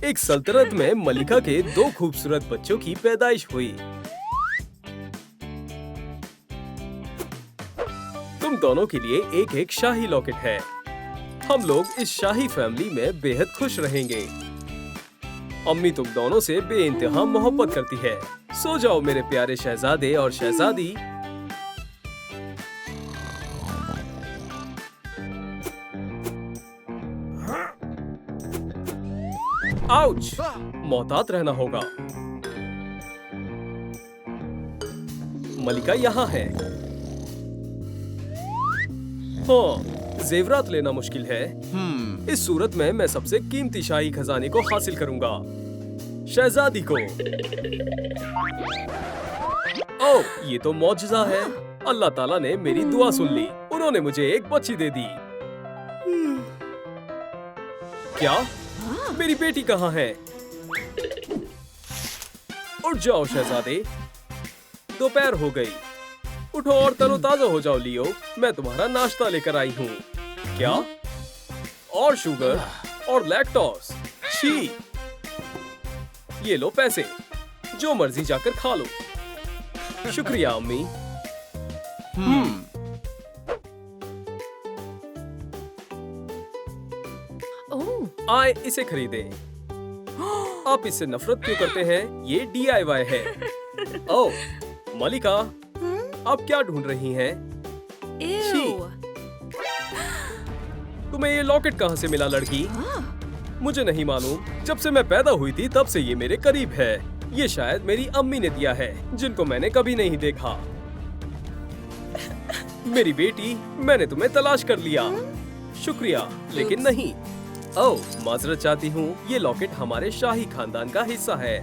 एक सल्तनत में मलिका के दो खूबसूरत बच्चों की पैदाइश हुई। तुम दोनों के लिए एक एक शाही लॉकेट है। हम लोग इस शाही फैमिली में बेहद खुश रहेंगे। अम्मी तुम दोनों से बेइंतहा मोहब्बत करती है। सो जाओ मेरे प्यारे शहजादे और शहजादी। आउच! मोहतात रहना होगा। मलिका यहाँ है। हाँ, जेवरात लेना मुश्किल है। इस सूरत में मैं सबसे कीमती शाही खजाने को हासिल करूंगा, शहजादी को। ओह, ये तो मौजज़ा है। अल्लाह ताला ने मेरी दुआ सुन ली। उन्होंने मुझे एक बच्ची दे दी। क्या? मेरी बेटी कहाँ है? उठ जाओ शहजादे, दोपहर हो गई। उठो और तरोताजा हो जाओ लियो। मैं तुम्हारा नाश्ता लेकर आई हूँ। क्या? और शुगर और लैक्टोस। छी! ये लो पैसे, जो मर्जी जाकर खा लो। शुक्रिया अम्मी। आए इसे खरीदे। आप इससे नफरत क्यों करते हैं? ये DIY है। ओह, मलिका, आप क्या ढूंढ रही हैं? छी! तुम्हें ये लॉकेट कहाँ से मिला लड़की? मुझे नहीं मालूम। जब से मैं पैदा हुई थी तब से ये मेरे करीब है। ये शायद मेरी अम्मी ने दिया है, जिनको मैंने कभी नहीं देखा। मेरी बेटी, मैंने तुम्हें तलाश कर लिया। शुक्रिया, लेकिन नहीं। ओह, माजरत चाहती हूँ। ये लॉकेट हमारे शाही खानदान का हिस्सा है।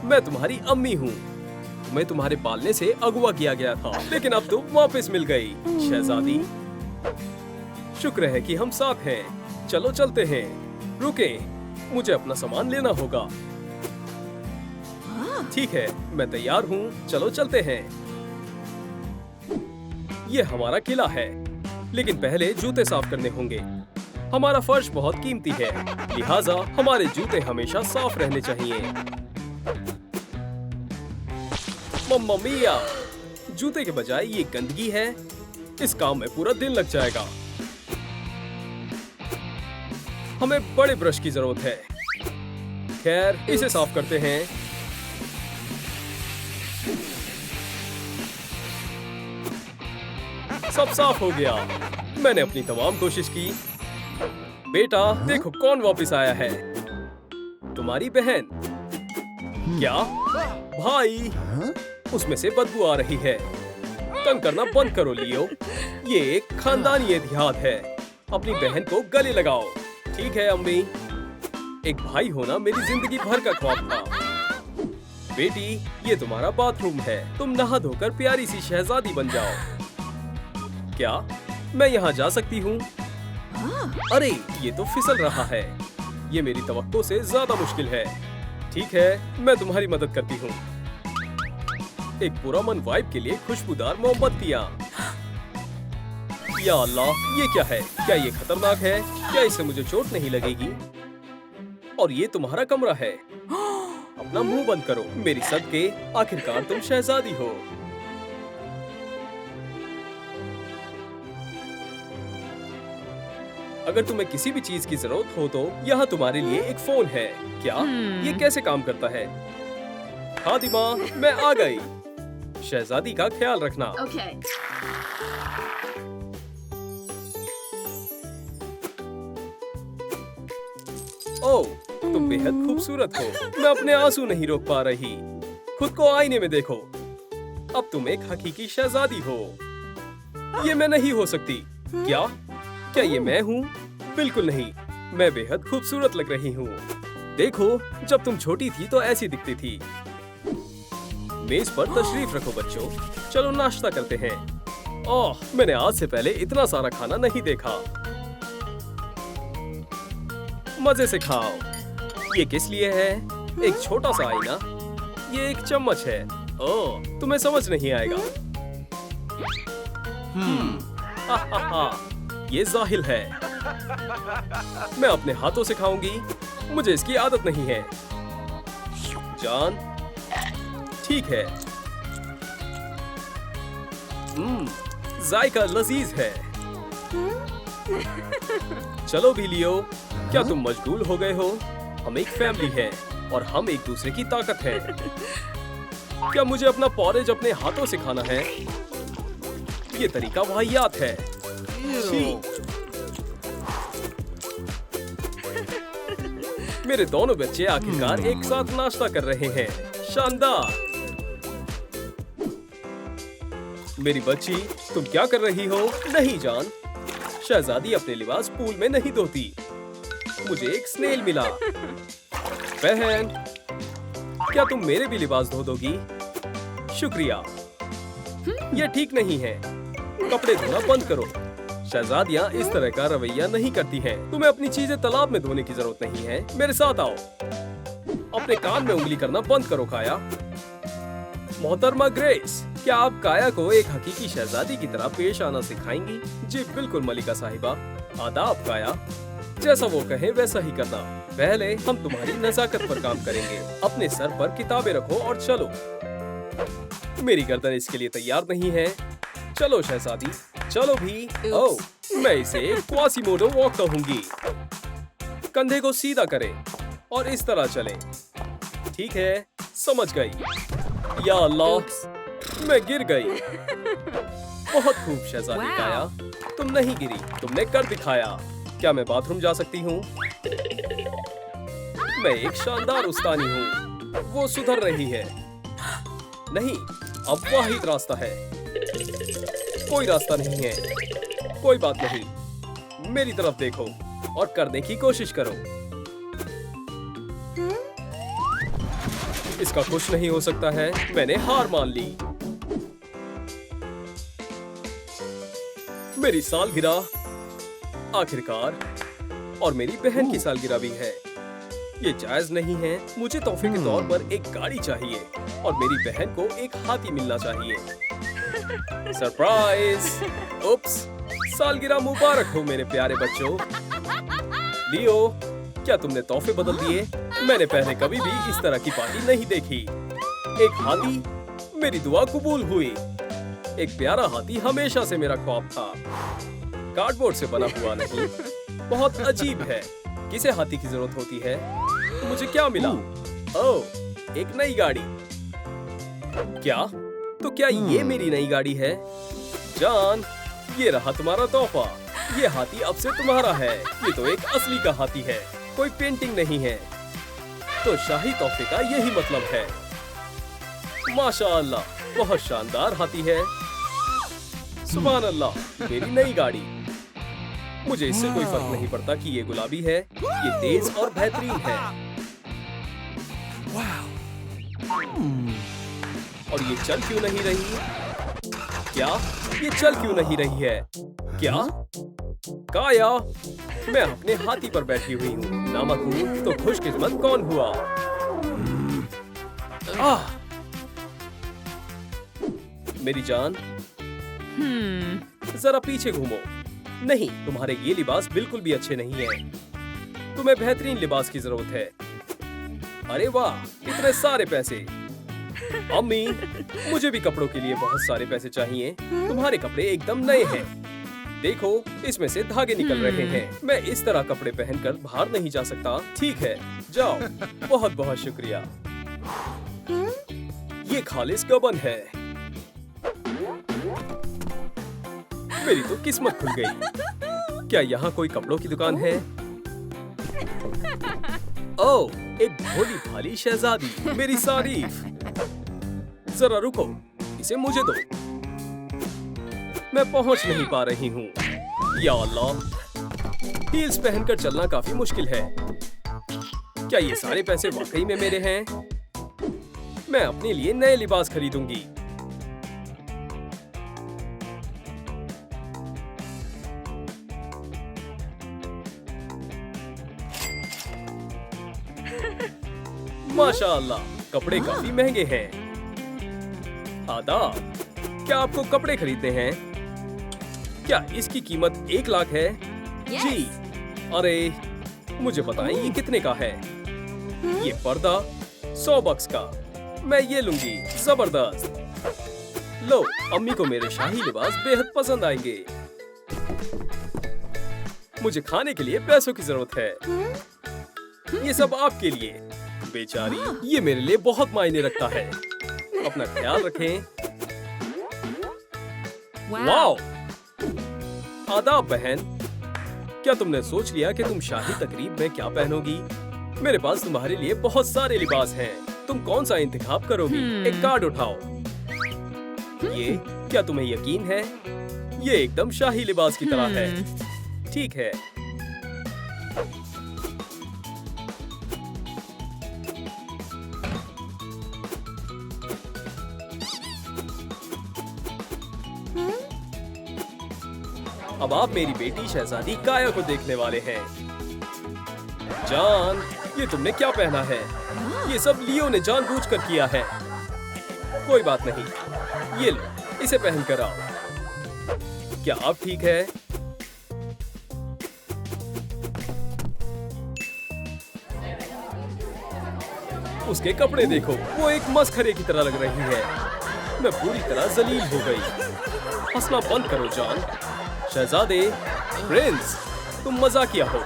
मैं तुम्हारी अम्मी हूँ। तुम्हें तुम्हारे पालने से अगवा किया गया था, लेकिन अब तुम वापस मिल गई, शहजादी। शुक्र है कि हम साथ हैं। चलो चलते हैं। रुके, मुझे अपना सामान लेना होगा। ठीक है, मैं तैयार हूँ। चलो चलते हैं। ये हमारा किला है, लेकिन पहले जूते साफ करने होंगे। हमारा फर्श बहुत कीमती है, लिहाजा हमारे जूते हमेशा साफ रहने चाहिए। मम्मा मिया, जूते के बजाय ये गंदगी है। इस काम में पूरा दिन लग जाएगा। हमें बड़े ब्रश की जरूरत है। खैर, इसे साफ करते हैं। सब साफ हो गया। मैंने अपनी तमाम कोशिश की। बेटा, देखो कौन वापस आया है। तुम्हारी बहन। क्या? भाई, उसमें से बदबू आ रही है। तंग करना बंद करो लियो। ये एक खानदानी एहतियात है। अपनी बहन को गले लगाओ। ठीक है अम्मी। एक भाई होना मेरी जिंदगी भर का ख्वाब था। बेटी, ये तुम्हारा बाथरूम है। तुम नहा धोकर प्यारी सी शहजादी बन जाओ। क्या मैं यहाँ जा सकती हूँ? अरे, ये तो फिसल रहा है। ये मेरी तवक्को से ज्यादा मुश्किल है। ठीक है, मैं तुम्हारी मदद करती हूँ। एक पुरअमन वाइब के लिए खुशबूदार मोमबत्तियाँ। या अल्लाह, ये क्या है? क्या ये खतरनाक है? क्या इससे मुझे चोट नहीं लगेगी? और ये तुम्हारा कमरा है। अपना मुंह बंद करो। मेरी सदके, आखिरकार तुम शहजादी हो। अगर तुम्हें किसी भी चीज की जरूरत हो तो यहाँ तुम्हारे लिए एक फोन है। क्या? ये कैसे काम करता है? खादिमा, मैं आ गई। शहजादी का ख्याल रखना। Okay. ओह, तुम बेहद खूबसूरत हो। मैं अपने आंसू नहीं रोक पा रही। खुद को आईने में देखो। अब तुम एक हकीकी शहजादी हो। ये मैं नहीं हो सकती। क्या? क्या ये मैं हूँ? बिल्कुल नहीं। मैं बेहद खूबसूरत लग रही हूँ। देखो, जब तुम छोटी थी तो ऐसी दिखती थी। मेज पर तशरीफ रखो बच्चों। चलो नाश्ता करते हैं। ओह, मैंने आज से पहले इतना सारा खाना नहीं देखा। मजे से खाओ। ये किस लिए है? एक छोटा सा आईना। ये एक चम्मच है। ओह, तुम्हें समझ नहीं आएगा। हा हा हा। ये जाहिल है। मैं अपने हाथों से खाऊंगी। मुझे इसकी आदत नहीं है। जान, ठीक है। जायका लजीज है। चलो भी लियो, क्या तुम मशगूल हो गए हो? हम एक फैमिली है और हम एक दूसरे की ताकत है। क्या मुझे अपना पॉरेज अपने हाथों से खाना है? ये तरीका वाहियात है। छी। मेरे दोनों बच्चे आखिरकार एक साथ नाश्ता कर रहे हैं। शानदार। मेरी बच्ची, तुम क्या कर रही हो? नहीं जान, शहजादी अपने लिबास पूल में नहीं धोती। मुझे एक स्नेल मिला। बहन, क्या तुम मेरे भी लिबास धो दोगी? शुक्रिया। यह ठीक नहीं है। कपड़े धोना बंद करो। शहजादियाँ इस तरह का रवैया नहीं करती हैं। तुम्हें अपनी चीजें तालाब में धोने की जरूरत नहीं है। मेरे साथ आओ। अपने कान में उंगली करना बंद करो काया। मोहतरमा ग्रेस, क्या आप काया को एक हकीकी शहजादी की तरह पेश आना सिखाएंगी? जी बिल्कुल मलिका साहिबा। आदाब काया। जैसा वो कहे वैसा ही करना। पहले हम तुम्हारी नजाकत पर काम करेंगे। अपने सर पर किताबें रखो और चलो। मेरी गर्दन इसके लिए तैयार नहीं है। चलो शहजादी, चलो भी। ओह, मैं इसे क्वासीमोडो वॉक कहूंगी। कंधे को सीधा करें और इस तरह चलें। ठीक है, समझ गई। या अल्लाह, मैं गिर गई। बहुत खूब शहजादी काया, तुम नहीं गिरी, तुमने कर दिखाया। क्या मैं बाथरूम जा सकती हूँ? मैं एक शानदार उस्तानी हूँ। वो सुधर रही है। नहीं, अब वाहिद रास्ता है। कोई रास्ता नहीं है। कोई बात नहीं, मेरी तरफ देखो और करने की कोशिश करो। इसका कुछ नहीं हो सकता है। मैंने हार मान ली। मेरी सालगिरह आखिरकार, और मेरी बहन की सालगिरह भी है। ये जायज नहीं है। मुझे तोहफे के तौर पर एक गाड़ी चाहिए और मेरी बहन को एक हाथी मिलना चाहिए। सरप्राइज! उप्स! सालगिरह मुबारक हो मेरे प्यारे बच्चों। लियो, क्या तुमने तोहफे बदल दिए? मैंने पहले कभी भी इस तरह की पार्टी नहीं देखी। एक हाथी, मेरी दुआ कबूल हुई। एक प्यारा हाथी हमेशा से मेरा ख्वाब था। कार्डबोर्ड से बना हुआ नहीं। बहुत अजीब है। किसे हाथी की जरूरत होती है? मुझे क्या मिला? ओह, एक नई गाड़ी। क्या? तो क्या ये मेरी नई गाड़ी है? जान, ये रहा तुम्हारा तोहफा। ये हाथी अब से तुम्हारा है। ये तो एक असली का हाथी है, कोई पेंटिंग नहीं है। तो शाही तोहफे का यही मतलब है। माशाअल्लाह, बहुत शानदार हाथी है। सुभान अल्लाह, मेरी नई गाड़ी। मुझे इससे कोई फर्क नहीं पड़ता कि ये गुलाबी है, ये तेज और बेहतरीन है। और ये चल क्यों नहीं रही? क्या? ये चल क्यों नहीं रही है? क्या? काया, मैं अपने हाथी पर बैठी हुई हूँ। नामक हूँ तो खुशकिस्मत कौन हुआ? मेरी जान, जरा पीछे घूमो। नहीं, तुम्हारे ये लिबास बिल्कुल भी अच्छे नहीं हैं। तुम्हें बेहतरीन लिबास की जरूरत है। अरे वाह, इतने सारे पैसे। अम्मी, मुझे भी कपड़ों के लिए बहुत सारे पैसे चाहिए। तुम्हारे कपड़े एकदम नए हैं। देखो, इसमें से धागे निकल रहे हैं। मैं इस तरह कपड़े पहनकर बाहर नहीं जा सकता। ठीक है, जाओ। बहुत बहुत शुक्रिया। ये खालिस गबन है। मेरी तो किस्मत खुल गई। क्या यहाँ कोई कपड़ों की दुकान है? ओह, एक भोली भाली शहजादी, मेरी सारीफ। जरा रुको, इसे मुझे दो। मैं पहुंच नहीं पा रही हूँ। या अल्लाह, हील्स पहनकर चलना काफी मुश्किल है। क्या ये सारे पैसे वाकई में मेरे हैं? मैं अपने लिए नए लिबास खरीदूंगी। माशाअल्लाह, कपड़े काफी महंगे हैं। आदाब, क्या आपको कपड़े खरीदने हैं? क्या इसकी कीमत 1 लाख है? जी। अरे, मुझे बताएं ये कितने का है? ये पर्दा 100 बक्स का। मैं ये लूंगी। जबरदस्त। लो, अम्मी को मेरे शाही लिबास बेहद पसंद आएंगे। मुझे खाने के लिए पैसों की जरूरत है। ये सब आपके लिए। बेचारी, ये मेरे लिए बहुत मायने रखता है। अपना ख्याल रखें। वाओ! आदाब बहन। क्या तुमने सोच लिया कि तुम शाही तकरीब में क्या पहनोगी? मेरे पास तुम्हारे लिए बहुत सारे लिबास हैं। तुम कौन सा इंतखाब करोगी? एक कार्ड उठाओ। ये, क्या तुम्हें यकीन है? ये एकदम शाही लिबास की तरह है। ठीक है। अब आप मेरी बेटी शहजादी काया को देखने वाले हैं। जान, ये तुमने क्या पहना है? ये सब लियो ने जानबूझकर किया है। कोई बात नहीं, ये लो, इसे पहन कर आओ। क्या अब ठीक है? उसके कपड़े देखो, वो एक मस्खरे की तरह लग रही है। मैं पूरी तरह जलील हो गई। हंसना बंद करो जान। शहजादे, प्रिंस, तुम मजाकिया हो।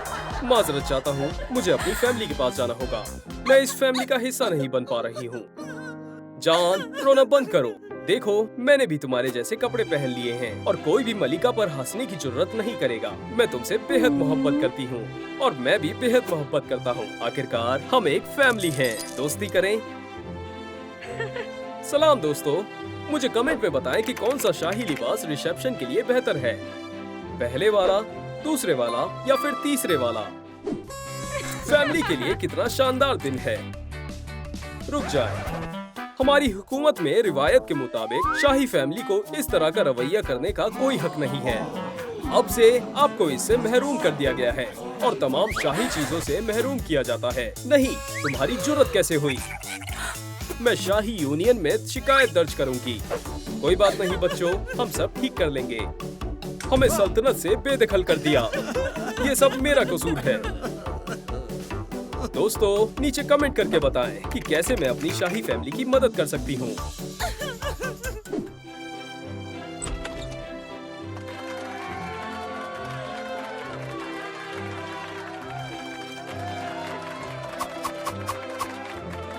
माजरत चाहता हूँ, मुझे अपनी फैमिली के पास जाना होगा। मैं इस फैमिली का हिस्सा नहीं बन पा रही हूँ। जान, रोना बंद करो। देखो, मैंने भी तुम्हारे जैसे कपड़े पहन लिए हैं और कोई भी मलिका पर हंसने की जरूरत नहीं करेगा। मैं तुमसे बेहद मोहब्बत करती हूँ और मैं भी बेहद मोहब्बत करता हूँ। आखिरकार हम एक फैमिली हैं। दोस्ती करें। सलाम दोस्तों, मुझे कमेंट में बताएं कि कौन सा शाही लिबास रिसेप्शन के लिए बेहतर है। पहले वाला, दूसरे वाला या फिर तीसरे वाला? फैमिली के लिए कितना शानदार दिन है। रुक जाए। हमारी हुकूमत में रिवायत के मुताबिक शाही फैमिली को इस तरह का रवैया करने का कोई हक नहीं है। अब से आपको इससे महरूम कर दिया गया है और तमाम शाही चीजों से महरूम किया जाता है। नहीं, तुम्हारी जुर्रत कैसे हुई? मैं शाही यूनियन में शिकायत दर्ज करूंगी। कोई बात नहीं बच्चों, हम सब ठीक कर लेंगे। हमें सल्तनत से बेदखल कर दिया। ये सब मेरा कसूर है। दोस्तों, नीचे कमेंट करके बताएं कि कैसे मैं अपनी शाही फैमिली की मदद कर सकती हूँ।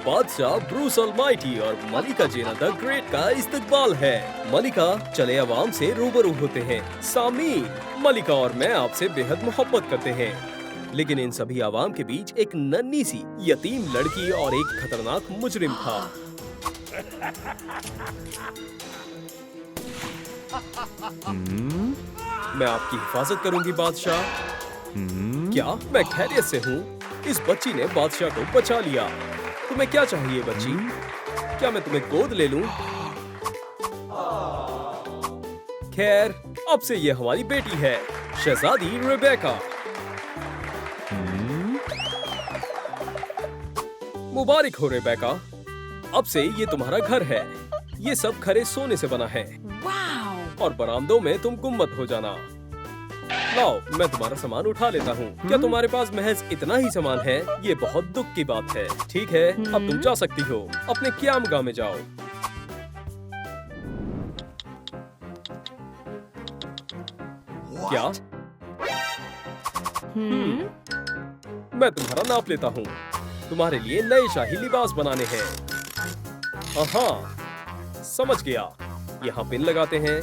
बादशाह ब्रूस अलमाइटी और मलिका जेना द ग्रेट का इस्तकबाल है। मलिका, चले अवाम से रूबरू होते हैं। सामीन, मलिका और मैं आपसे बेहद मोहब्बत करते हैं, लेकिन इन सभी आवाम के बीच एक नन्ही सी यतीम लड़की और एक खतरनाक मुजरिम था। मैं आपकी हिफाजत करूंगी बादशाह। क्या मैं खैरियत से हूँ? इस बच्ची ने बादशाह को बचा लिया। तुम्हें क्या चाहिए बच्ची? क्या मैं तुम्हें गोद ले लूं? खैर, अब से ये हमारी बेटी है, शहजादी रेबेका। मुबारक हो रेबेका। अब से ये तुम्हारा घर है। ये सब खरे सोने से बना है और बरामदों में तुम गुम्मत हो जाना। लाओ, मैं तुम्हारा सामान उठा लेता हूँ। क्या तुम्हारे पास महज इतना ही सामान है? ये बहुत दुख की बात है। ठीक है, अब तुम जा सकती हो। अपने क़यामगाह में जाओ। क्या? मैं तुम्हारा नाप लेता हूँ। तुम्हारे लिए नए शाही लिबास बनाने हैं। हाँ, समझ गया। यहाँ पिन लगाते हैं।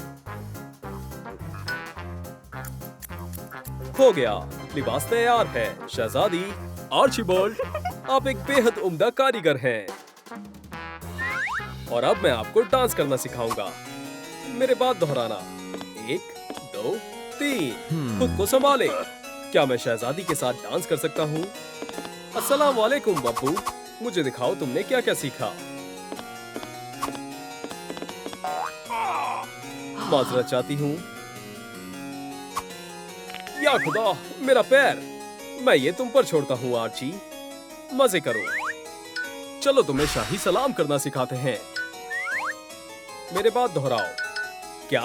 हो गया, लिबास तैयार है। शहजादी आर्चिबाल्ड, आप एक बेहद उम्दा कारीगर हैं। और अब मैं आपको डांस करना सिखाऊंगा। मेरे बाद दोहराना। 1, 2, 3। खुद को संभाले। क्या मैं शहजादी के साथ डांस कर सकता हूँ? अस्सलाम वालेकुम बब्बू, मुझे दिखाओ तुमने क्या क्या सीखा। माजरत चाहती हूँ। या खुदा, मेरा पैर। मैं ये तुम पर छोड़ता हूँ आर्ची। मजे करो। चलो तुम्हें शाही सलाम करना सिखाते हैं। मेरे बाद दोहराओ। क्या?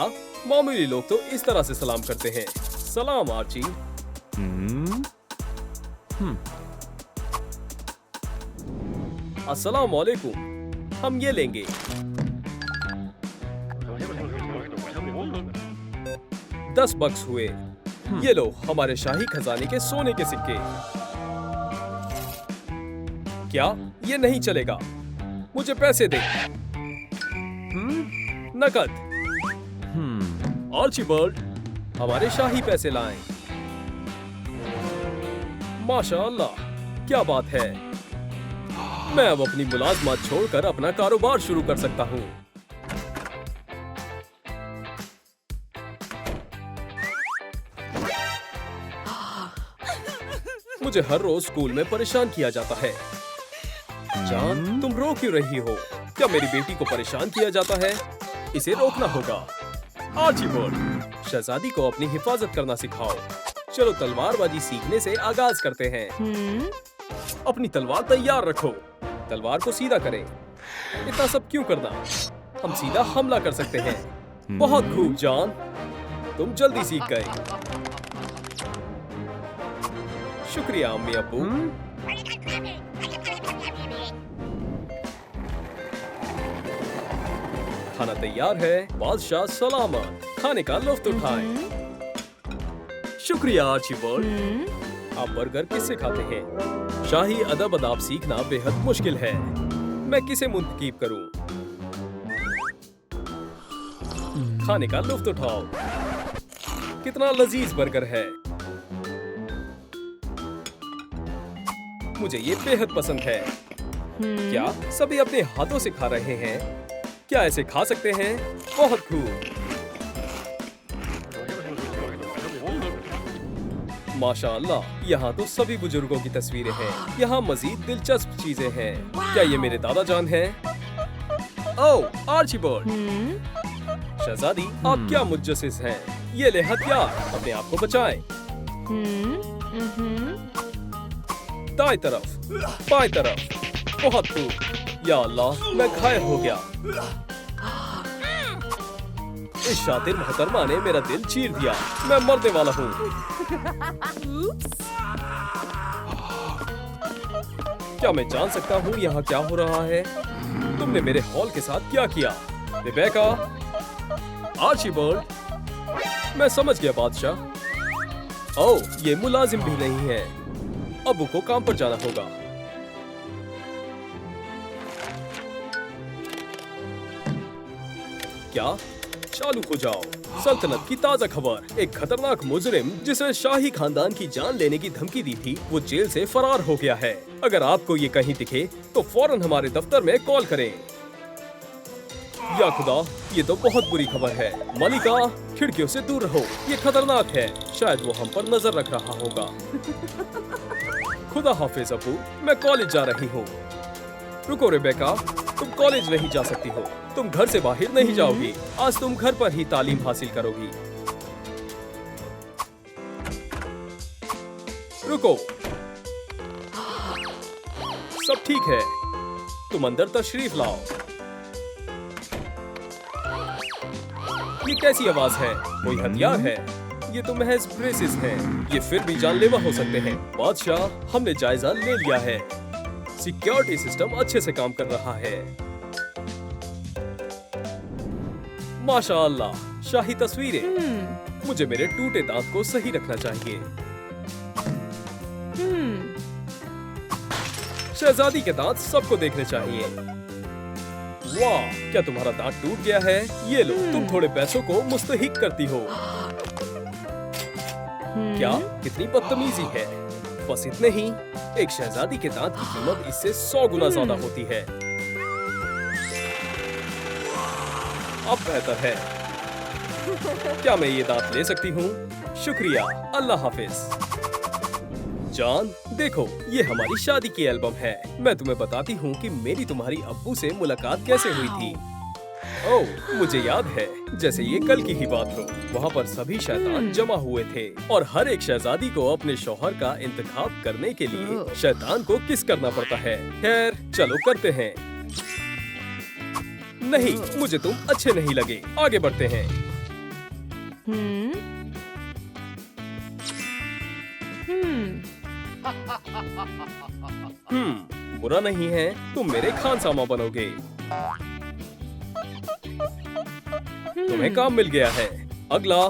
मामूली लोग तो इस तरह से सलाम करते हैं। सलाम आर्ची। अस्सलाम वालेकुम, हम ये लेंगे। 10 बक्स हुए। ये लो हमारे शाही खजाने के सोने के सिक्के। क्या ये नहीं चलेगा? मुझे पैसे दे। नकद। आर्चीबल्ड, हमारे शाही पैसे लाएं। माशाअल्लाह, क्या बात है। मैं अब अपनी मुलाजमत छोड़कर अपना कारोबार शुरू कर सकता हूँ। मुझे हर रोज स्कूल में परेशान किया जाता है। जान, तुम रो क्यों रही हो? क्या मेरी बेटी को परेशान किया जाता है? इसे रोकना होगा। आर्चीबल्ड, शहजादी को अपनी हिफाजत करना सिखाओ। चलो तलवारबाजी सीखने से आगाज करते हैं। अपनी तलवार तैयार रखो। तलवार को सीधा करें। इतना सब क्यों करना? हम सीधा हमला कर सकते हैं। बहुत खूब जान, तुम जल्दी सीख गए। शुक्रिया अम्मी अब्बू। खाना तैयार है। बादशाह सलामत। खाने का लुत्फ उठाएं। शुक्रिया आर्चीबल्ड। आप बर्गर किससे खाते हैं? शाही अदब अदाब सीखना बेहद मुश्किल है। मैं किसे मुंतखब करूं? खाने का लुत्फ उठाओ। कितना लजीज बर्गर है। मुझे ये बेहद पसंद है। क्या सभी अपने हाथों से खा रहे हैं? क्या ऐसे खा सकते हैं? बहुत खूब। माशाअल्लाह, यहाँ तो सभी बुजुर्गों की तस्वीरें हैं। यहाँ मजीद दिलचस्प चीजें हैं। क्या ये मेरे दादा जान हैं? ओह आर्चीबल्ड। शहजादी, आप क्या मुज्जसिस हैं? ये ले हथियार, अपने आप को बचाएं। दाएं तरफ, बाएं तरफ। बहुत खूब। या अल्लाह, मैं घायल हो गया। इस शातिर मोहतरमा ने मेरा दिल चीर दिया। मैं मरने वाला हूँ। क्या मैं जान सकता हूँ यहाँ क्या हो रहा है? तुमने मेरे हॉल के साथ क्या किया? रिबेका, आर्चीबल्ड, मैं समझ गया बादशाह। ओह, ये मुलाजिम भी नहीं है। अबू को काम पर जाना होगा। क्या? चालू हो जाओ। सल्तनत की ताजा खबर। एक खतरनाक मुजरिम जिसने शाही खानदान की जान लेने की धमकी दी थी, वो जेल से फरार हो गया है। अगर आपको ये कहीं दिखे तो फौरन हमारे दफ्तर में कॉल करें। या खुदा, ये तो बहुत बुरी खबर है। मलिका, खिड़कियों से दूर रहो। ये खतरनाक है। शायद वो हम पर नजर रख रहा होगा। खुदा हाफिज अबू, मैं कॉलेज जा रही हूँ। रुको रेबेका, तुम कॉलेज नहीं जा सकती हो। तुम घर से बाहर नहीं जाओगी। आज तुम घर पर ही तालीम हासिल करोगी। रुको, सब ठीक है। तुम अंदर तशरीफ लाओ। ये कैसी आवाज है? कोई हथियार है? ये तो महज ब्रेसेस हैं। ये फिर भी जानलेवा हो सकते हैं। बादशाह, हमने जायजा ले लिया है। सिक्योरिटी सिस्टम अच्छे से काम कर रहा है। माशाअल्लाह, शाही तस्वीरें। मुझे मेरे टूटे दांत को सही रखना चाहिए। शहजादी के दांत सबको देखने चाहिए। वाह, क्या तुम्हारा दांत टूट गया है? ये लो, तुम थोड़े पैसों को मुस्तहिक करती हो। क्या? कितनी बदतमीजी है। बस इतने ही। एक शहजादी के दांत की कीमत इससे 100 गुना ज्यादा होती है। अब बेहतर है। क्या मैं ये दांत ले सकती हूँ? शुक्रिया, अल्लाह हाफिज। जान, देखो, ये हमारी शादी की एल्बम है। मैं तुम्हें बताती हूँ कि मेरी तुम्हारी अब्बू से मुलाकात कैसे हुई थी। ओह, मुझे याद है जैसे ये कल की ही बात हो। वहाँ पर सभी शैतान जमा हुए थे और हर एक शहजादी को अपने शौहर का इंतखाब करने के लिए शैतान को किस करना पड़ता है। खैर, चलो करते हैं। नहीं, मुझे तुम अच्छे नहीं लगे। आगे बढ़ते हैं। बुरा नहीं है, तुम मेरे खानसामा बनोगे। तुम्हें काम मिल गया है। अगला।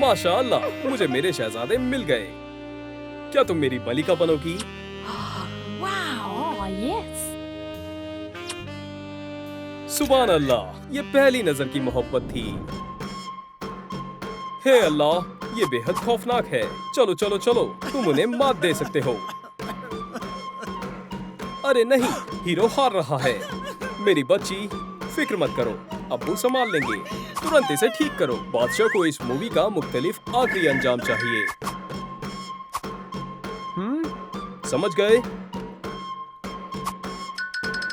माशाअल्लाह, मुझे मेरे शहजादे मिल गए। क्या तुम मेरी मलिका बनोगी? Oh, yes. सुभान अल्लाह, ये पहली नजर की मोहब्बत थी। हे अल्लाह, ये बेहद खौफनाक है। चलो चलो चलो, तुम उन्हें मात दे सकते हो। अरे नहीं, हीरो हार रहा है। मेरी बच्ची, फिक्र मत करो, अब्बू संभाल लेंगे। तुरंत इसे ठीक करो। बादशाह को इस मूवी का मुख्तलिफ आखिरी अंजाम चाहिए। समझ गए?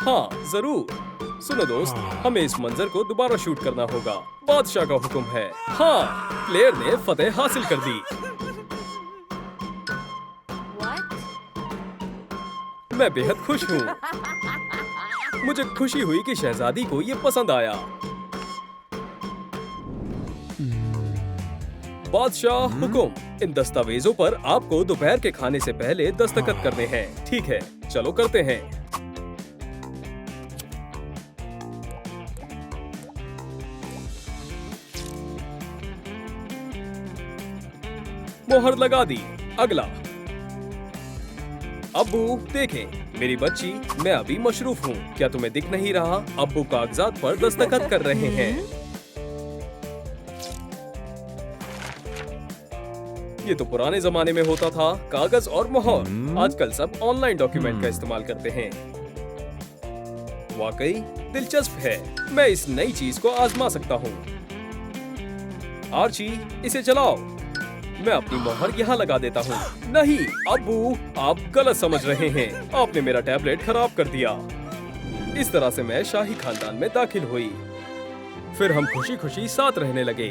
हाँ, जरूर। सुनो दोस्त, हमें इस मंजर को दोबारा शूट करना होगा। बादशाह का हुक्म है। हाँ, प्लेयर ने फतेह हासिल कर दी। What? मैं बेहद खुश हूँ। मुझे खुशी हुई कि शहजादी को ये पसंद आया। बादशाह हुक्म, इन दस्तावेजों पर आपको दोपहर के खाने से पहले दस्तखत करने हैं। ठीक है, चलो करते हैं। मोहर लगा दी। अगला। अब्बू देखें, मेरी बच्ची, मैं अभी मशरूफ हूँ। क्या तुम्हें दिख नहीं रहा? अब्बू कागजात पर दस्तखत कर रहे हैं। ये तो पुराने जमाने में होता था, कागज और मोहर। आजकल सब ऑनलाइन डॉक्यूमेंट का इस्तेमाल करते हैं। वाकई दिलचस्प है। मैं इस नई चीज को आजमा सकता हूँ। आर्ची, इसे चलाओ। मैं अपनी मोहर यहाँ लगा देता हूँ। नहीं अब्बू, आप गलत समझ रहे हैं। आपने मेरा टैबलेट खराब कर दिया। इस तरह से मैं शाही खानदान में दाखिल हुई। फिर हम खुशी खुशी साथ रहने लगे।